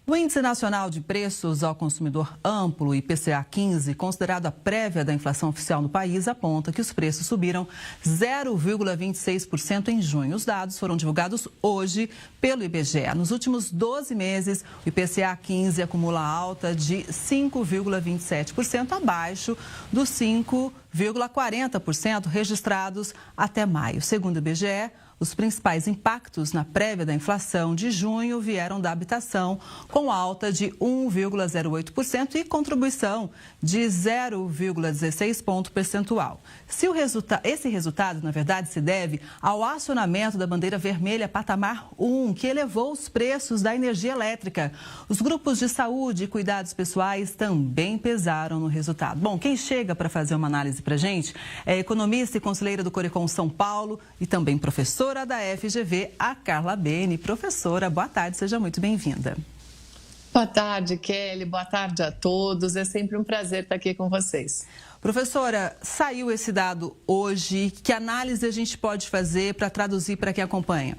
O Índice Nacional de Preços ao Consumidor Amplo, IPCA 15, considerado a prévia da inflação oficial no país, aponta que os preços subiram 0,26% em junho. Os dados foram divulgados hoje pelo IBGE. Nos últimos 12 meses, o IPCA 15 acumula alta de 5,27%, abaixo dos 5,40% registrados até maio. Segundo o IBGE, os principais impactos na prévia da inflação de junho vieram da habitação, com alta de 1,08% e contribuição de 0,16 ponto percentual. Esse resultado, na verdade, se deve ao acionamento da bandeira vermelha patamar 1, que elevou os preços da energia elétrica. Os grupos de saúde e cuidados pessoais também pesaram no resultado. Bom, quem chega para fazer uma análise para a gente é a economista e conselheira do Corecon São Paulo e também professora da FGV, a Carla Bene. Professora, boa tarde, seja muito bem-vinda. Boa tarde, Kelly. Boa tarde a todos. É sempre um prazer estar aqui com vocês. Professora, saiu esse dado hoje. Que análise a gente pode fazer para traduzir para quem acompanha?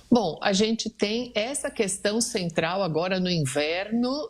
Bom, a gente tem essa questão central agora no inverno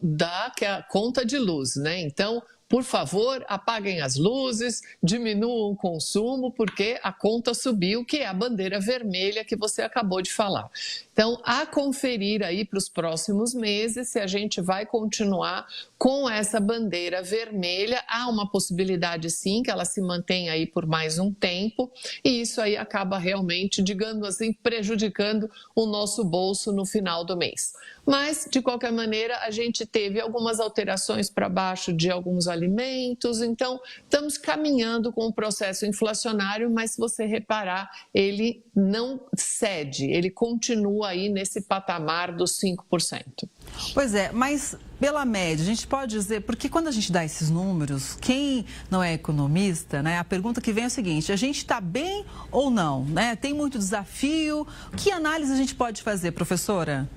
que é a conta de luz, né? Então, por favor, apaguem as luzes, diminuam o consumo, porque a conta subiu, que é a bandeira vermelha que você acabou de falar. Então, a conferir aí para os próximos meses se a gente vai continuar com essa bandeira vermelha. Há uma possibilidade, sim, que ela se mantenha aí por mais um tempo, e isso aí acaba realmente, digamos assim, prejudicando o nosso bolso no final do mês. Mas, de qualquer maneira, a gente teve algumas alterações para baixo de alguns alimentos, então estamos caminhando com o processo inflacionário, mas se você reparar, ele não cede, ele continua aí nesse patamar dos 5%. Pois é, mas pela média, a gente pode dizer, porque quando a gente dá esses números, quem não é economista, né, a pergunta que vem é a seguinte: a gente está bem ou não, né? Tem muito desafio? Que análise a gente pode fazer, professora?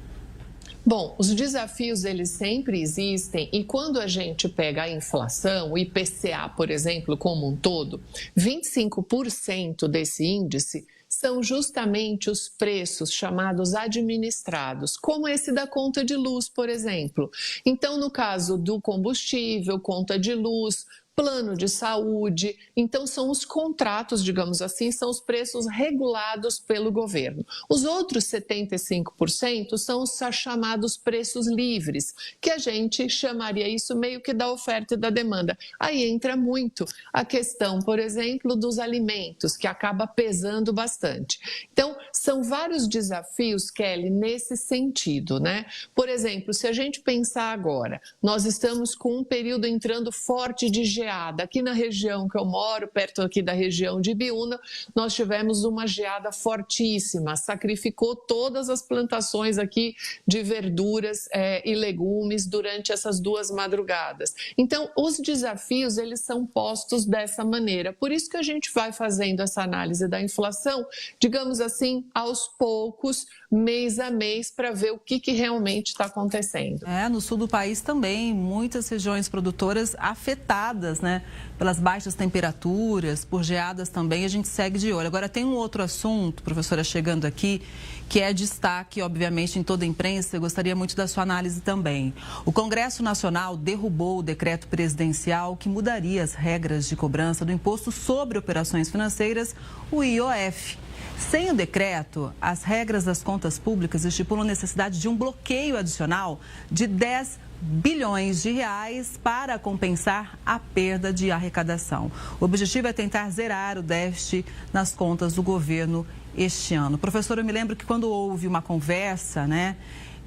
Bom, os desafios eles sempre existem e quando a gente pega a inflação, o IPCA, por exemplo, como um todo, 25% desse índice são justamente os preços chamados administrados, como esse da conta de luz, por exemplo. Então, no caso do combustível, conta de luz, plano de saúde, então são os contratos, digamos assim, são os preços regulados pelo governo. Os outros 75% são os chamados preços livres, que a gente chamaria isso meio que da oferta e da demanda. Aí entra muito a questão, por exemplo, dos alimentos, que acaba pesando bastante. Então, são vários desafios, Kelly, nesse sentido, né? Por exemplo, se a gente pensar agora, nós estamos com um período entrando forte de geada. Aqui na região que eu moro, perto aqui da região de Ibiúna, nós tivemos uma geada fortíssima, sacrificou todas as plantações aqui de verduras e legumes durante essas 2 madrugadas. Então, os desafios, eles são postos dessa maneira. Por isso que a gente vai fazendo essa análise da inflação, digamos assim, aos poucos, mês a mês, para ver o que realmente está acontecendo. No sul do país também, muitas regiões produtoras afetadas, né, pelas baixas temperaturas, por geadas também, a gente segue de olho. Agora, tem um outro assunto, professora, chegando aqui, que é destaque, obviamente, em toda a imprensa. Eu gostaria muito da sua análise também. O Congresso Nacional derrubou o decreto presidencial que mudaria as regras de cobrança do Imposto sobre Operações Financeiras, o IOF. Sem o decreto, as regras das contas públicas estipulam a necessidade de um bloqueio adicional de 10 bilhões de reais para compensar a perda de arrecadação. O objetivo é tentar zerar o déficit nas contas do governo este ano. Professor, eu me lembro que quando houve uma conversa, né,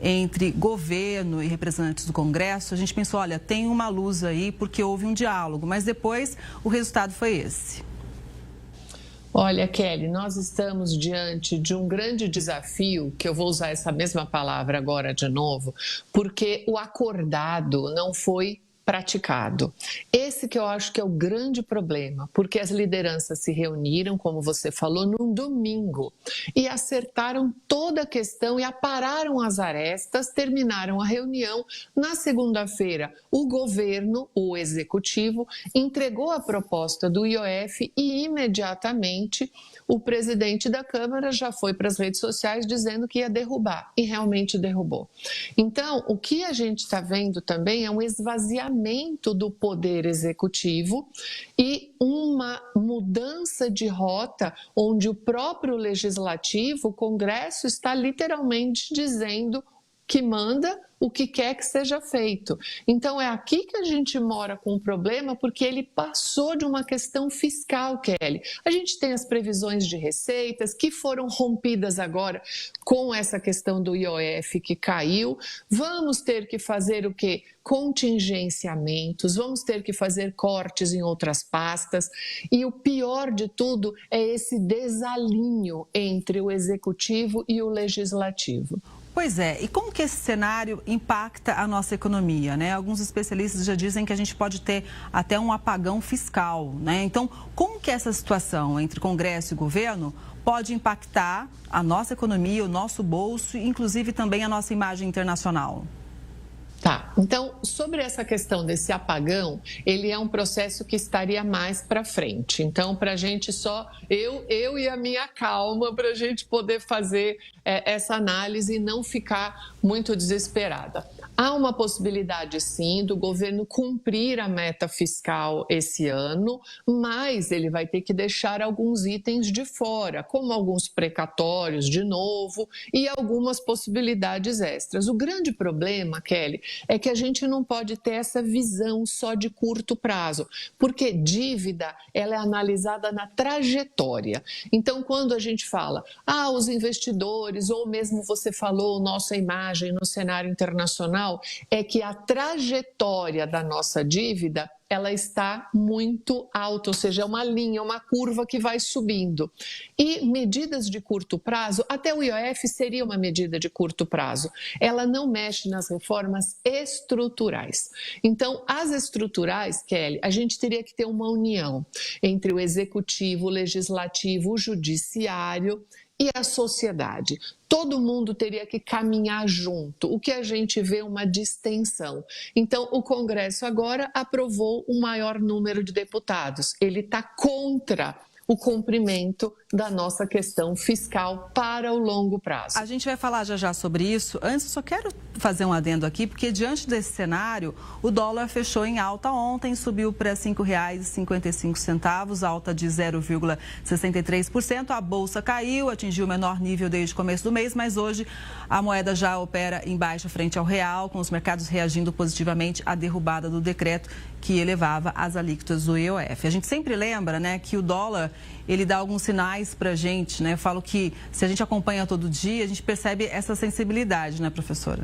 entre governo e representantes do Congresso, a gente pensou, olha, tem uma luz aí porque houve um diálogo, mas depois o resultado foi esse. Olha, Kelly, nós estamos diante de um grande desafio, que eu vou usar essa mesma palavra agora de novo, porque o acordado não foi praticado. Esse que eu acho que é o grande problema, porque as lideranças se reuniram, como você falou, num domingo e acertaram toda a questão e apararam as arestas, terminaram a reunião. Na segunda-feira, o governo, o executivo, entregou a proposta do IOF e imediatamente o presidente da Câmara já foi para as redes sociais dizendo que ia derrubar e realmente derrubou. Então, o que a gente está vendo também é um esvaziamento do poder executivo e uma mudança de rota onde o próprio legislativo, o Congresso, está literalmente dizendo que manda o que quer que seja feito. Então, é aqui que a gente mora com o problema, porque ele passou de uma questão fiscal, Kelly. A gente tem as previsões de receitas que foram rompidas agora com essa questão do IOF que caiu. Vamos ter que fazer o quê? Contingenciamentos, vamos ter que fazer cortes em outras pastas. E o pior de tudo é esse desalinho entre o executivo e o legislativo. Pois é, e como que esse cenário impacta a nossa economia, né? Alguns especialistas já dizem que a gente pode ter até um apagão fiscal, né? Então, como que essa situação entre Congresso e governo pode impactar a nossa economia, o nosso bolso, inclusive também a nossa imagem internacional? Tá, então, sobre essa questão desse apagão, ele é um processo que estaria mais para frente. Então, para a gente só, eu e a minha calma, para a gente poder fazer essa análise e não ficar muito desesperada. Há uma possibilidade, sim, do governo cumprir a meta fiscal esse ano, mas ele vai ter que deixar alguns itens de fora, como alguns precatórios de novo e algumas possibilidades extras. O grande problema, Kelly, é que a gente não pode ter essa visão só de curto prazo, porque dívida ela é analisada na trajetória. Então, quando a gente fala, os investidores, ou mesmo você falou, nossa imagem no cenário internacional, é que a trajetória da nossa dívida ela está muito alta, ou seja, é uma linha, uma curva que vai subindo. E medidas de curto prazo, até o IOF seria uma medida de curto prazo, ela não mexe nas reformas estruturais. Então, as estruturais, Kelly, a gente teria que ter uma união entre o executivo, o legislativo, o judiciário e a sociedade. Todo mundo teria que caminhar junto, o que a gente vê uma distensão. Então, o Congresso agora aprovou um maior número de deputados. Ele está contra o cumprimento da nossa questão fiscal para o longo prazo. A gente vai falar já sobre isso. Antes, eu só quero fazer um adendo aqui, porque diante desse cenário, o dólar fechou em alta ontem, subiu para R$ 5,55, alta de 0,63%. A bolsa caiu, atingiu o menor nível desde o começo do mês, mas hoje a moeda já opera em baixa frente ao real, com os mercados reagindo positivamente à derrubada do decreto que elevava as alíquotas do IOF. A gente sempre lembra, né, que o dólar, ele dá alguns sinais para a gente, né? Eu falo que se a gente acompanha todo dia, a gente percebe essa sensibilidade, né, professora?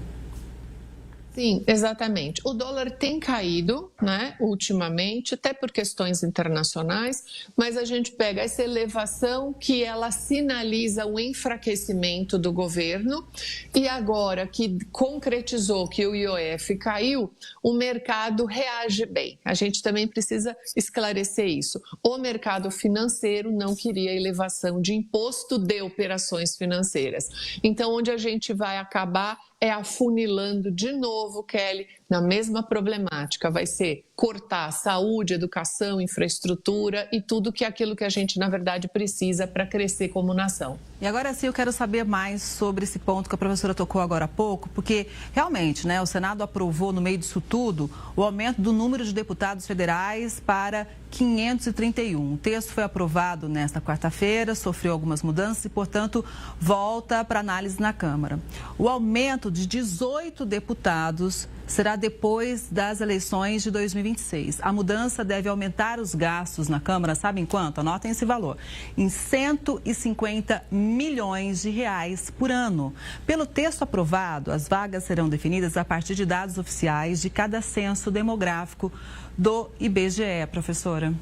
Sim, exatamente. O dólar tem caído, né, ultimamente, até por questões internacionais, mas a gente pega essa elevação que ela sinaliza o enfraquecimento do governo e agora que concretizou que o IOF caiu, o mercado reage bem. A gente também precisa esclarecer isso. O mercado financeiro não queria elevação de imposto de operações financeiras. Então, onde a gente vai acabar é afunilando de novo, Kelly, na mesma problemática. Vai ser cortar saúde, educação, infraestrutura e tudo que é aquilo que a gente, na verdade, precisa para crescer como nação. E agora sim, eu quero saber mais sobre esse ponto que a professora tocou agora há pouco, porque realmente, né, o Senado aprovou, no meio disso tudo, o aumento do número de deputados federais para 531. O texto foi aprovado nesta quarta-feira, sofreu algumas mudanças e, portanto, volta para análise na Câmara. O aumento de 18 deputados será depois das eleições de 2026. A mudança deve aumentar os gastos na Câmara, sabem quanto? Anotem esse valor, em 150 milhões de reais por ano. Pelo texto aprovado, as vagas serão definidas a partir de dados oficiais de cada censo demográfico do IBGE, professora.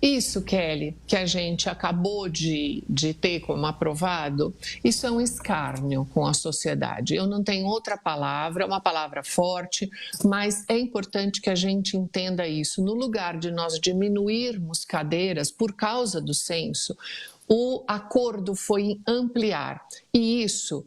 Isso, Kelly, que a gente acabou de ter como aprovado, isso é um escárnio com a sociedade. Eu não tenho outra palavra, é uma palavra forte, mas é importante que a gente entenda isso. No lugar de nós diminuirmos cadeiras por causa do censo, o acordo foi em ampliar. E isso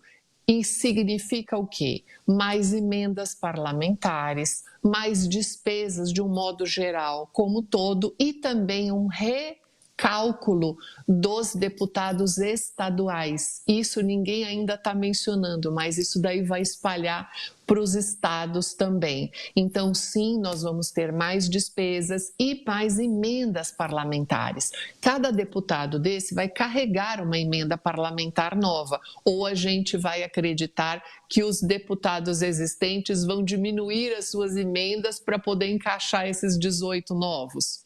significa o quê? Mais emendas parlamentares, mais despesas de um modo geral como todo e também um recálculo dos deputados estaduais. Isso ninguém ainda está mencionando, mas isso daí vai espalhar para os estados também. Então, sim, nós vamos ter mais despesas e mais emendas parlamentares. Cada deputado desse vai carregar uma emenda parlamentar nova, ou a gente vai acreditar que os deputados existentes vão diminuir as suas emendas para poder encaixar esses 18 novos.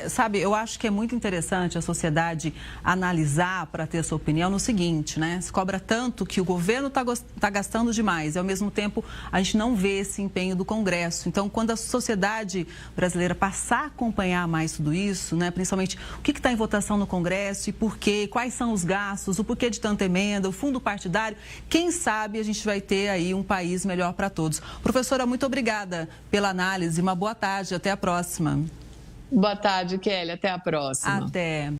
Sabe, eu acho que é muito interessante a sociedade analisar para ter sua opinião no seguinte, né? Se cobra tanto que o governo está gastando demais e, ao mesmo tempo, a gente não vê esse empenho do Congresso. Então, quando a sociedade brasileira passar a acompanhar mais tudo isso, né? Principalmente o que está em votação no Congresso e por quê, quais são os gastos, o porquê de tanta emenda, o fundo partidário, quem sabe a gente vai ter aí um país melhor para todos. Professora, muito obrigada pela análise, uma boa tarde, até a próxima. Boa tarde, Kelly. Até a próxima. Até.